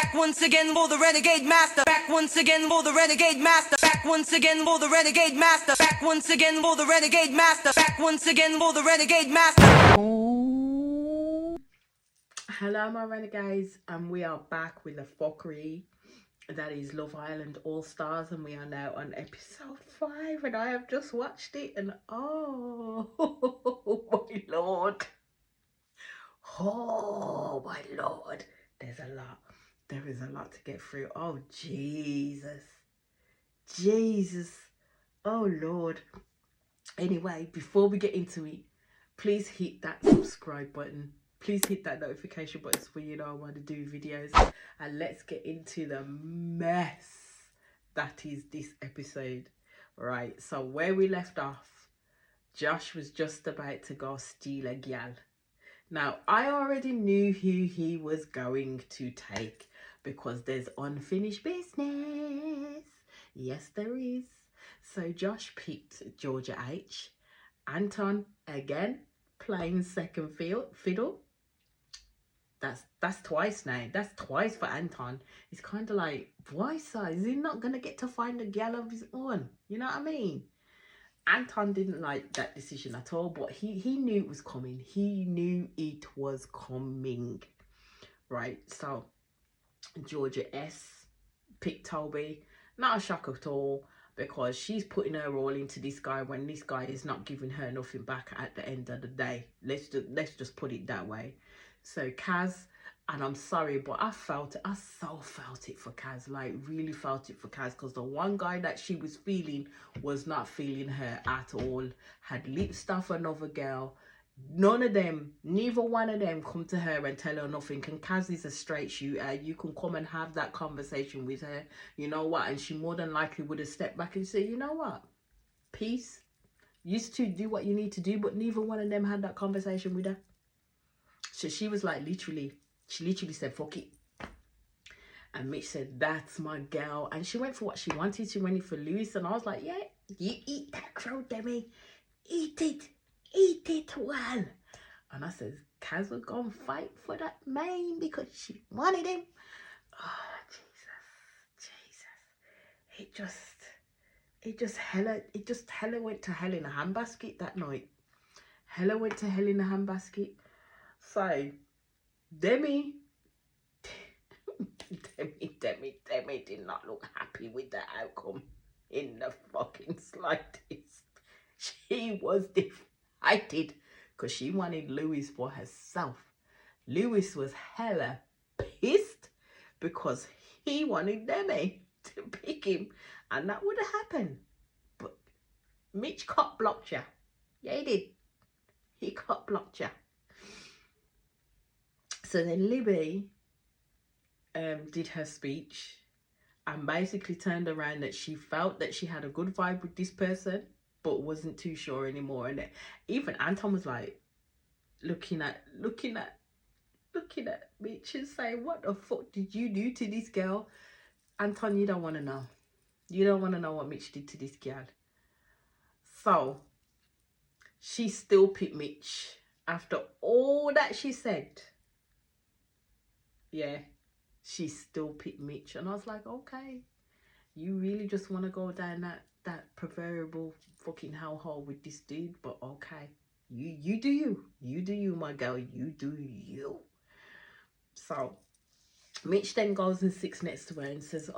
Back once again for the renegade master. Back once again for the renegade master. Back once again for the renegade master. Back once again for the renegade master. Back once again for the renegade master. Hello my renegades, and we are back with the fuckery that is Love Island All Stars, and we are now on episode 5, and I have just watched it, and oh my lord, oh my lord, there is a lot to get through. Oh Jesus, oh Lord. Anyway, before we get into it, please hit that subscribe button. Please hit that notification button so you know I want to do videos. And let's get into the mess that is this episode. Right, so where we left off, Josh was just about to go steal a gal. Now, I already knew who he was going to take because there's unfinished business. Yes, there is. So Josh picked Georgia H. Anton, again, playing second fiddle. That's twice now. That's twice for Anton. It's kind of like, why, sir? Is he not going to get to find a gal of his own? You know what I mean? Anton didn't like that decision at all, but he knew it was coming. He knew it was coming. Right, so Georgia S picked Toby. Not a shock at all, because she's putting her all into this guy when this guy is not giving her nothing back at the end of the day. Let's just put it that way. So Kaz, and I'm sorry, but I so felt it for Kaz, like really felt it for Kaz, because the one guy that she was feeling was not feeling her at all, had lip stuff another girl. Neither one of them come to her and tell her nothing. And Kaz is a straight shooter. You can come and have that conversation with her, you know what, and she more than likely would have stepped back and said, you know what, peace, used to do what you need to do, but neither one of them had that conversation with her. So she was like, she literally said, fuck it. And Mitch said, that's my girl. And she went for what she wanted. She went for Lewis. And I was like, yeah, you eat that crow, Demi. Eat it well. And I said, Kaz was gonna fight for that man because she wanted him. Oh, Jesus. It just hella went to hell in a handbasket that night. Hella went to hell in a handbasket. So Demi did not look happy with the outcome in the fucking slightest. She was delighted because she wanted Lewis for herself. Lewis was hella pissed because he wanted Demi to pick him, and that would have happened. But Mitch cop blocked ya. Yeah, he did. He cop blocked ya. So then Libby did her speech and basically turned around that she felt that she had a good vibe with this person, but wasn't too sure anymore. And even Anton was like looking at Mitch and saying, what the fuck did you do to this girl? Anton, you don't want to know. You don't want to know what Mitch did to this girl. So she still picked Mitch after all that she said. Yeah, she still picked Mitch. And I was like, okay, you really just want to go down that proverbial fucking hellhole with this dude, but okay, you do you, my girl, you do you. So Mitch then goes and sits next to her and says,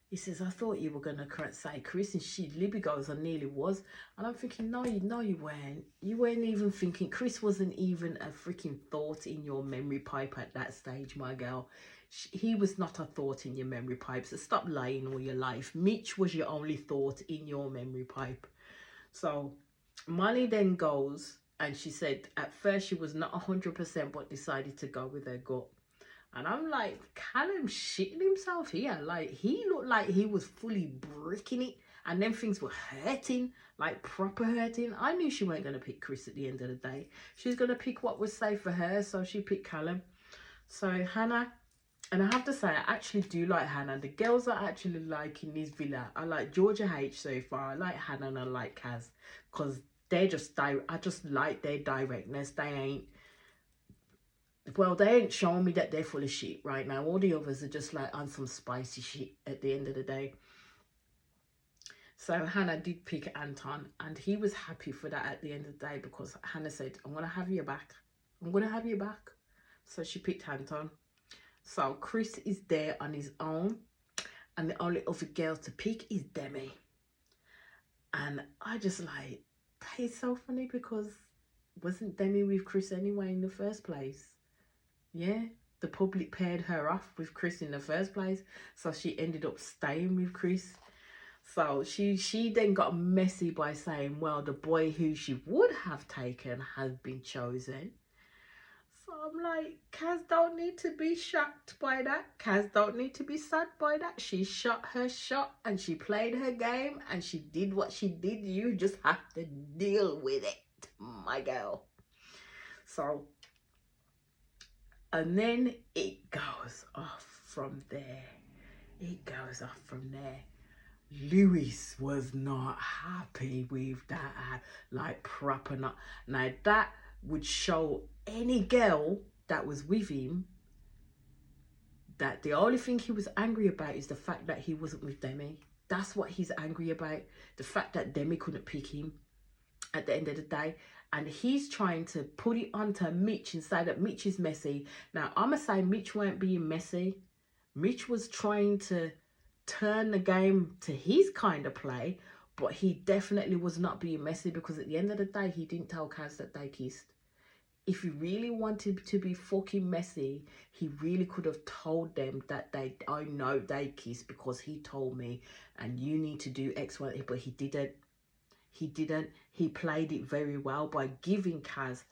he says, I thought you were gonna say Chris. And Libby goes, I nearly was. And I'm thinking, no, you weren't. You weren't even thinking. Chris wasn't even a freaking thought in your memory pipe at that stage, my girl. He was not a thought in your memory pipe. So stop lying all your life. Mitch was your only thought in your memory pipe. So Molly then goes, and she said at first she was not 100%, but decided to go with her gut. And I'm like, Callum shitting himself here. Like, he looked like he was fully bricking it. And then things were hurting, like proper hurting. I knew she weren't going to pick Chris at the end of the day. She was going to pick what was safe for her. So she picked Callum. So Hannah, and I have to say, I actually do like Hannah. The girls I actually like in this villa, I like Georgia H so far. I like Hannah and I like Kaz. Because they're just, I just like their directness. well, they ain't showing me that they're full of shit right now. All the others are just like on some spicy shit at the end of the day. So Hannah did pick Anton, and he was happy for that at the end of the day, because Hannah said, I'm going to have you back. I'm going to have you back. So she picked Anton. So Chris is there on his own, and the only other girl to pick is Demi. And I just like, that is so funny, because wasn't Demi with Chris anyway in the first place? Yeah, the public paired her off with Chris in the first place, so she ended up staying with Chris. So she then got messy by saying, well, the boy who she would have taken has been chosen. So I'm like, Kaz don't need to be shocked by that. Kaz don't need to be sad by that. She shot her shot and she played her game and she did what she did. You just have to deal with it, my girl. So, and then it goes off from there. It goes off from there. Lewis was not happy with that, like proper not. Now that would show any girl that was with him that the only thing he was angry about is the fact that he wasn't with Demi. That's what he's angry about. The fact that Demi couldn't pick him at the end of the day. And he's trying to put it onto Mitch and say that Mitch is messy. Now, I'm going to say Mitch weren't being messy. Mitch was trying to turn the game to his kind of play, but he definitely was not being messy, because at the end of the day, he didn't tell Kaz that they kissed. If he really wanted to be fucking messy, he really could have told them that I know they kissed because he told me, and you need to do X, Y, but he didn't. He didn't. He played it very well by giving Kaz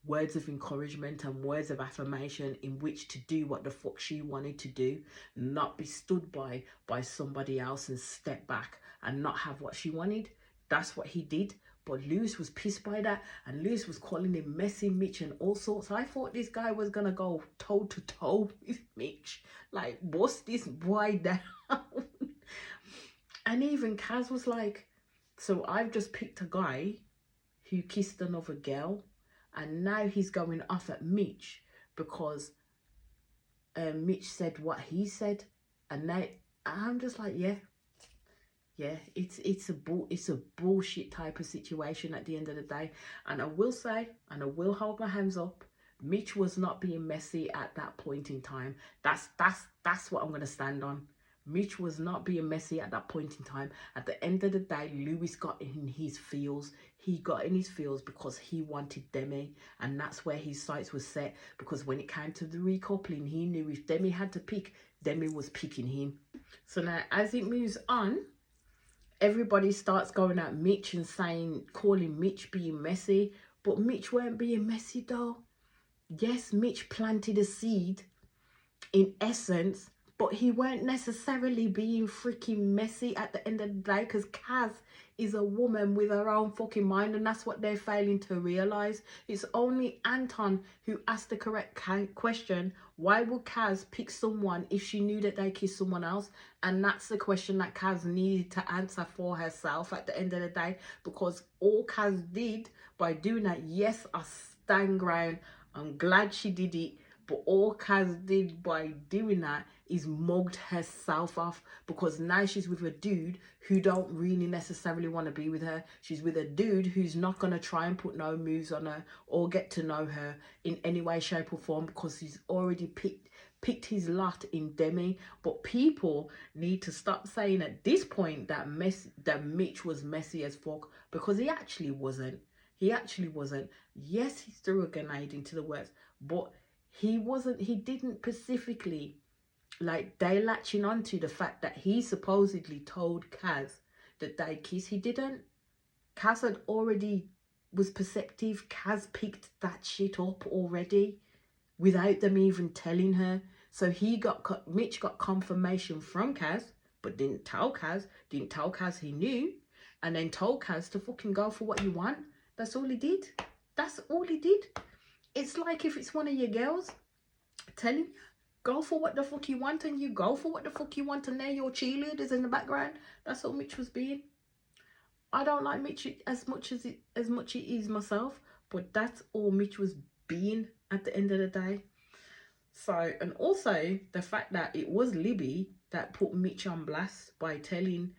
words of encouragement and words of affirmation in which to do what the fuck she wanted to do, not be stood by somebody else and step back and not have what she wanted. That's what he did. But Lewis was pissed by that, and Lewis was calling him messy Mitch and all sorts. I thought this guy was gonna go toe to toe with Mitch, like bust this boy down. And even Kaz was like, so I've just picked a guy who kissed another girl, and now he's going off at Mitch because Mitch said what he said. And now I'm just like, yeah, it's a bullshit type of situation at the end of the day. And I will say, and I will hold my hands up, Mitch was not being messy at that point in time. That's what I'm going to stand on. Mitch was not being messy at that point in time. At the end of the day, Lewis got in his feels. He got in his feels because he wanted Demi, and that's where his sights were set, because when it came to the recoupling, he knew if Demi had to pick, Demi was picking him. So now as it moves on, everybody starts going at Mitch and saying, calling Mitch being messy, but Mitch weren't being messy though. Yes, Mitch planted a seed in essence, but he weren't necessarily being freaking messy at the end of the day, because Kaz is a woman with her own fucking mind, and that's what they're failing to realise. It's only Anton who asked the correct question. Why would Kaz pick someone if she knew that they kissed someone else? And that's the question that Kaz needed to answer for herself at the end of the day, because all Kaz did by doing that, yes, I stand ground, I'm glad she did it, but all Kaz did by doing that is mugged herself off, because now she's with a dude who don't really necessarily want to be with her. She's with a dude who's not going to try and put no moves on her or get to know her in any way, shape or form, because he's already picked his lot in Demi. But people need to stop saying at this point that Mitch was messy as fuck, because he actually wasn't. He actually wasn't. Yes, he threw a grenade into the works, but he didn't specifically, like, they latching onto the fact that he supposedly told Kaz that they kissed. He didn't. Kaz had already was perceptive. Kaz picked that shit up already without them even telling her. So Mitch got confirmation from Kaz, but didn't tell Kaz he knew, and then told Kaz to fucking go for what you want. That's all he did. That's all he did. It's like if it's one of your girls telling you, go for what the fuck you want, and you go for what the fuck you want, and they're your cheerleaders in the background. That's all Mitch was being. I don't like Mitch as much it is myself, but that's all Mitch was being at the end of the day. So, and also the fact that it was Libby that put Mitch on blast by telling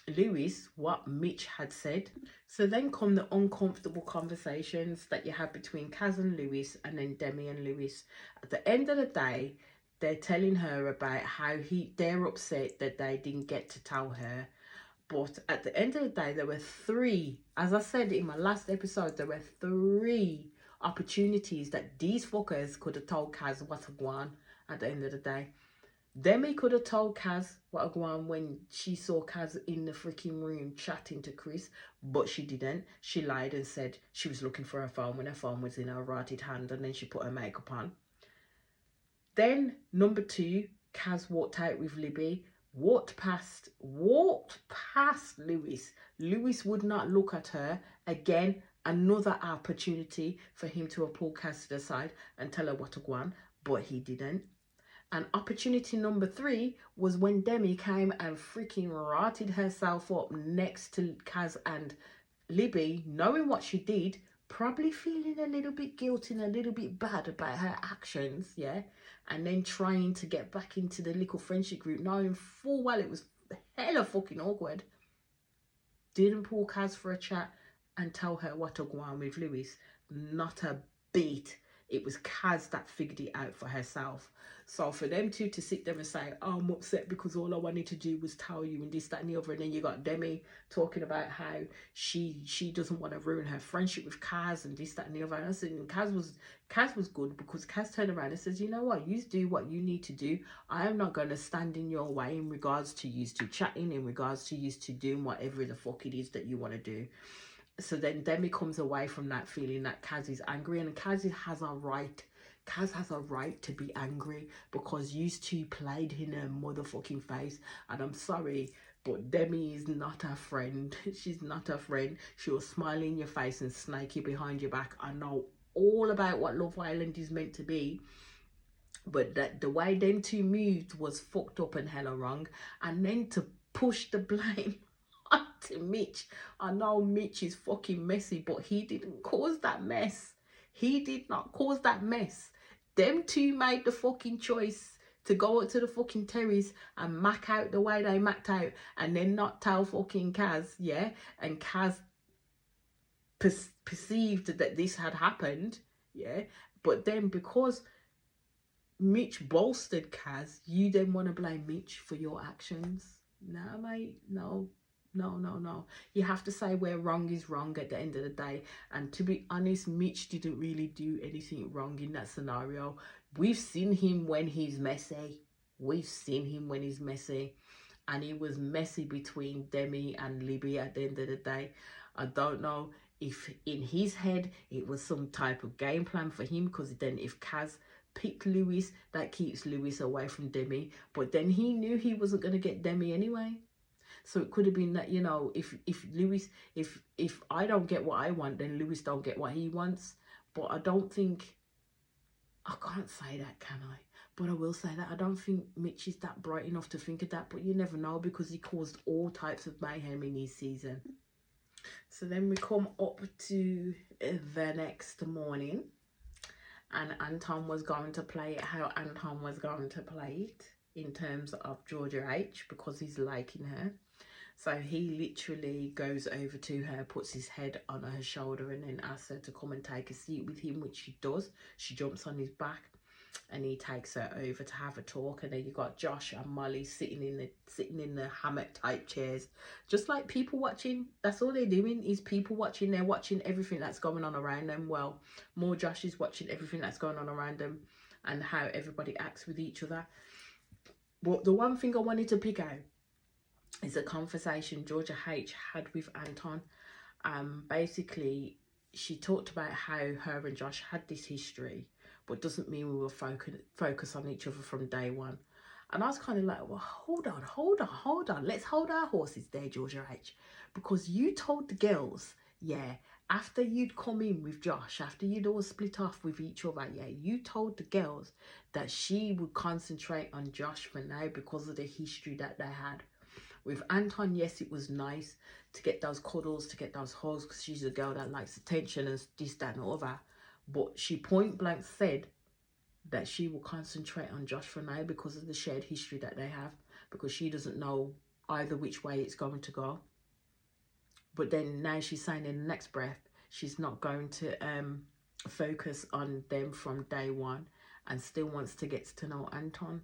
Lewis what Mitch had said. So then come the uncomfortable conversations that you have between Kaz and Lewis, and then Demi and Lewis. At the end of the day, they're telling her about how they're upset that they didn't get to tell her. But at the end of the day, there were three, as I said in my last episode, there were three opportunities that these fuckers could have told Kaz what to go on at the end of the day. Demi could have told Kaz what to go on when she saw Kaz in the freaking room chatting to Chris, but she didn't. She lied and said she was looking for her phone when her phone was in her rotted hand, and then she put her makeup on. Then, number two, Kaz walked out with Libby, walked past Lewis. Lewis would not look at her. Again, another opportunity for him to have pulled Kaz to the side and tell her what to go on, but he didn't. And opportunity number three was when Demi came and freaking rotted herself up next to Kaz and Libby, knowing what she did, probably feeling a little bit guilty and a little bit bad about her actions, yeah? And then trying to get back into the little friendship group, knowing full well it was hella fucking awkward. Didn't pull Kaz for a chat and tell her what to go on with Lewis. Not a bit. It was Kaz that figured it out for herself. So for them two to sit there and say, oh, I'm upset because all I wanted to do was tell you and this, that and the other. And then you got Demi talking about how she doesn't want to ruin her friendship with Kaz and this, that and the other. And I said, and Kaz was good because Kaz turned around and says, you know what, you do what you need to do. I am not going to stand in your way in regards to you two chatting, in regards to you two doing whatever the fuck it is that you want to do. So then Demi comes away from that feeling that Kaz is angry, and Kaz has a right. Kaz has a right to be angry because you two played in her motherfucking face. And I'm sorry, but Demi is not a friend. She's not a friend. She'll smile in your face and snake you behind your back. I know all about what Love Island is meant to be, but that the way them two moved was fucked up and hella wrong. And then to push the blame to Mitch. I know Mitch is fucking messy, but he didn't cause that mess. He did not cause that mess. Them two made the fucking choice to go up to the fucking terrace and mac out the way they macked out, and then not tell fucking Kaz, yeah? And Kaz perceived that this had happened, yeah? But then because Mitch bolstered Kaz, you then want to blame Mitch for your actions. Nah, mate, no. No. You have to say where wrong is wrong at the end of the day. And to be honest, Mitch didn't really do anything wrong in that scenario. We've seen him when he's messy. And he was messy between Demi and Libby at the end of the day. I don't know if in his head it was some type of game plan for him, because then if Kaz picked Lewis, that keeps Lewis away from Demi. But then he knew he wasn't going to get Demi anyway. So it could have been that, you know, if Lewis, if I don't get what I want, then Lewis don't get what he wants. But I don't think, I can't say that, can I? But I will say that I don't think Mitch is that bright enough to think of that. But you never know, because he caused all types of mayhem in his season. So then we come up to the next morning, and Anton was going to play it how Anton was going to play it in terms of Georgia H, because he's liking her. So he literally goes over to her, puts his head on her shoulder, and then asks her to come and take a seat with him, which she does. She jumps on his back and he takes her over to have a talk. And then you got Josh and Molly sitting in the hammock type chairs, just like people watching. That's all they're doing, is people watching. They're watching everything that's going on around them. Well, more Josh is watching everything that's going on around them and how everybody acts with each other. But the one thing I wanted to pick out is a conversation Georgia H had with Anton. Basically, she talked about how her and Josh had this history, but doesn't mean we will focus on each other from day one. And I was kind of like, well, hold on. Let's hold our horses there, Georgia H. Because you told the girls, yeah, after you'd come in with Josh, after you'd all split off with each other, yeah, you told the girls that she would concentrate on Josh for now because of the history that they had. With Anton, yes, it was nice to get those cuddles, to get those hugs, because she's a girl that likes attention and this, that and the other. But she point blank said that she will concentrate on Josh for now because of the shared history that they have, because she doesn't know either which way it's going to go. But then now she's saying in the next breath she's not going to focus on them from day one, and still wants to get to know Anton.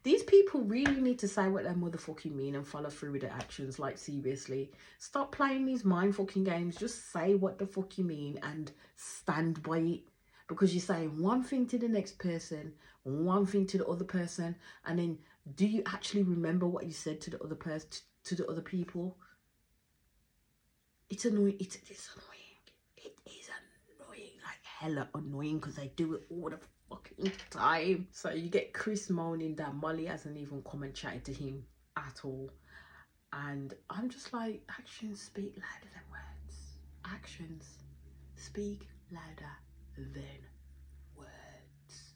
These people really need to say what they motherfucking mean and follow through with their actions. Like, seriously, stop playing these mind fucking games. Just say what the fuck you mean and stand by it. Because you're saying one thing to the next person, one thing to the other person, and then do you actually remember what you said to the other person, to the other people? It's annoying. It's annoying. It is annoying, like hella annoying, because they do it all the fucking time. So you get Chris moaning that Molly hasn't even come and chatted to him at all, and I'm just like, actions speak louder than words. Actions speak louder than words.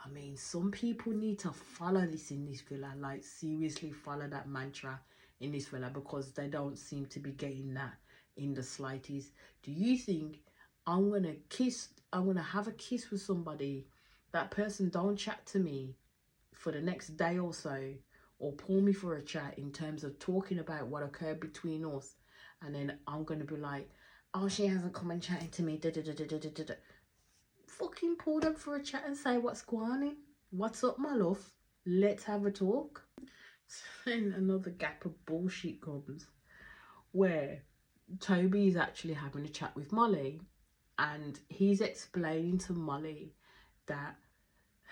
I mean, some people need to follow this in this villa, like seriously follow that mantra in this villa, because they don't seem to be getting that in the slightest. Do you think I'm gonna have a kiss with somebody, that person don't chat to me for the next day or so, or pull me for a chat in terms of talking about what occurred between us, and then I'm gonna be like, oh, she hasn't come and chatted to me, fucking pull them for a chat and say what's going on. What's up, my love? Let's have a talk. Then another gap of bullshit comes where Toby is actually having a chat with Molly, and he's explaining to Molly that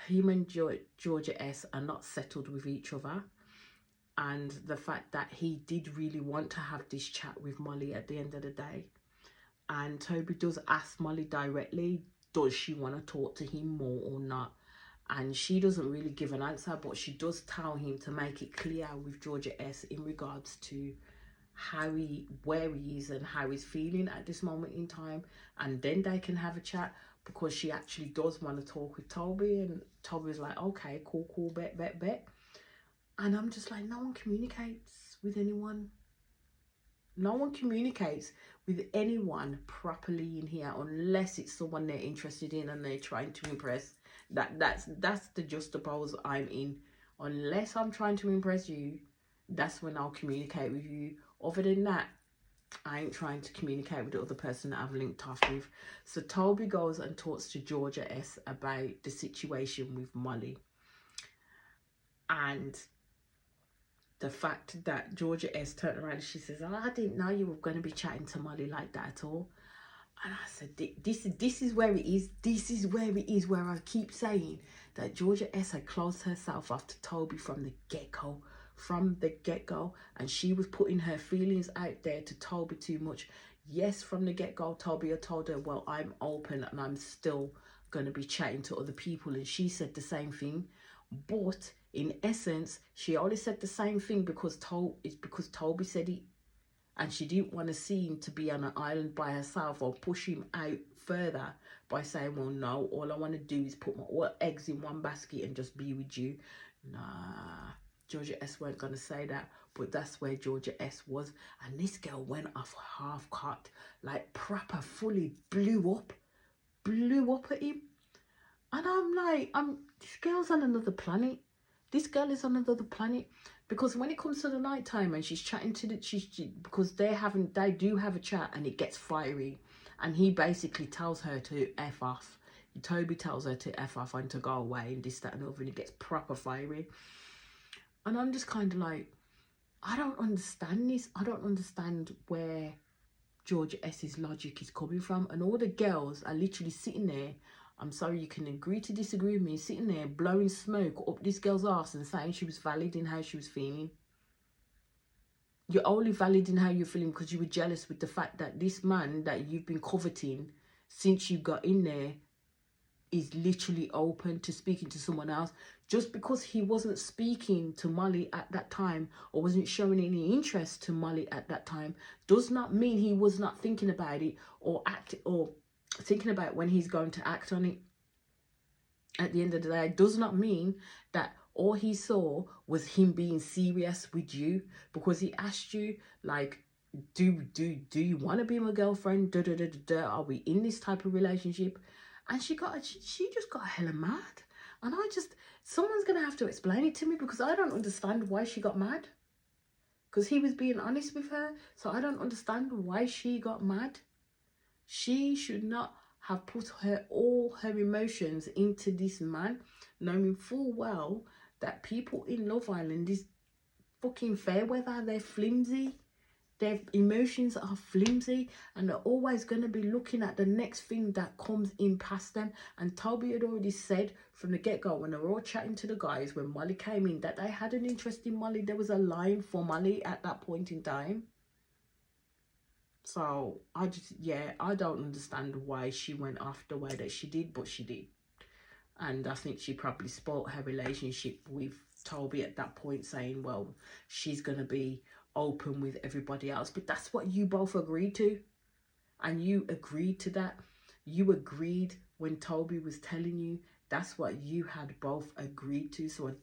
him and Georgia S are not settled with each other, and the fact that he did really want to have this chat with Molly at the end of the day. And Toby does ask Molly directly, does she want to talk to him more or not? And she doesn't really give an answer, but she does tell him to make it clear with Georgia S in regards to where he is and how he's feeling at this moment in time, and then they can have a chat, because she actually does want to talk with Toby, and Toby's like, okay, cool, bet. And I'm just like, no one communicates with anyone. No one communicates with anyone properly in here, unless it's someone they're interested in and they're trying to impress. That's the juxtapose I'm in. Unless I'm trying to impress you, that's when I'll communicate with you. Other than that, I ain't trying to communicate with the other person that I've linked off with. So Toby goes and talks to Georgia S about the situation with Molly, and the fact that Georgia S turned around and she says, oh, I didn't know you were going to be chatting to Molly like that at all. And I said, this is where it is. This is where it is, where I keep saying that Georgia S had closed herself off to Toby from the get-go. And she was putting her feelings out there to Toby too much. Yes, from the get-go, Toby had told her, well, I'm open and I'm still going to be chatting to other people. And she said the same thing. But in essence, she only said the same thing because Toby said it. And she didn't want to seem to be on an island by herself or push him out further by saying, well, no, all I want to do is put my all eggs in one basket and just be with you. Nah, Georgia S weren't going to say that, but that's where Georgia S was. And this girl went off half-cut, like proper, fully blew up at him. And I'm like, this girl's on another planet. This girl is on another planet. Because when it comes to the night time and she's chatting to because they do have a chat and it gets fiery, and he basically tells her to F off. Toby tells her to F off and to go away and this, that and over, and it gets proper fiery. And I'm just kind of like, I don't understand this. I don't understand where Georgia S's logic is coming from. And all the girls are literally sitting there. I'm sorry, you can agree to disagree with me, sitting there blowing smoke up this girl's ass and saying she was valid in how she was feeling. You're only valid in how you're feeling because you were jealous with the fact that this man that you've been coveting since you got in there is literally open to speaking to someone else. Just because he wasn't speaking to Molly at that time or wasn't showing any interest to Molly at that time does not mean he was not thinking about it or thinking about when he's going to act on it. At the end of the day, does not mean that all he saw was him being serious with you, because he asked you, like, do you want to be my girlfriend? Are we in this type of relationship? And she just got hella mad. And someone's gonna have to explain it to me, because I don't understand why she got mad. Because he was being honest with her, so I don't understand why she got mad. She should not have put all her emotions into this man, knowing full well that people in Love Island is fucking fair weather. They're flimsy. Their emotions are flimsy, and they're always going to be looking at the next thing that comes in past them. And Toby had already said from the get-go, when they were all chatting to the guys, when Molly came in, that they had an interest in Molly. There was a line for Molly at that point in time. So I don't understand why she went off the way that she did, but she did. And I think she probably spoiled her relationship with Toby at that point, saying, well, she's going to be open with everybody else. But that's what you both agreed to. And you agreed to that. You agreed when Toby was telling you. That's what you had both agreed to. So it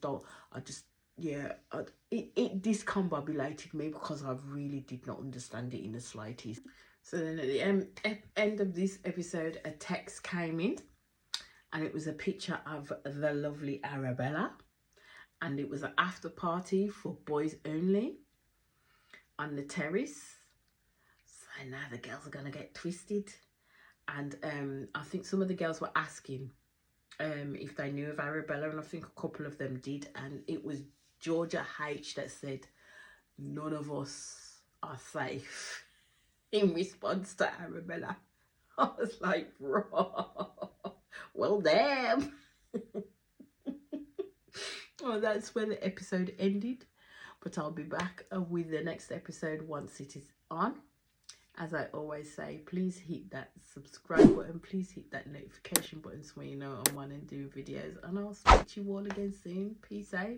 discombobulated me, because I really did not understand it in the slightest. So then at the end of this episode, a text came in, and it was a picture of the lovely Arabella, and it was an after party for boys only on the terrace. So now the girls are gonna get twisted, and I think some of the girls were asking if they knew of Arabella, and I think a couple of them did, and it was Georgia H that said, none of us are safe, in response to Arabella. I was like, bro, well, damn. Well, that's where the episode ended, but I'll be back with the next episode once it is on. As I always say, please hit that subscribe button, please hit that notification button, so you know I'm on and do videos, and I'll speak to you all again soon. Peace out.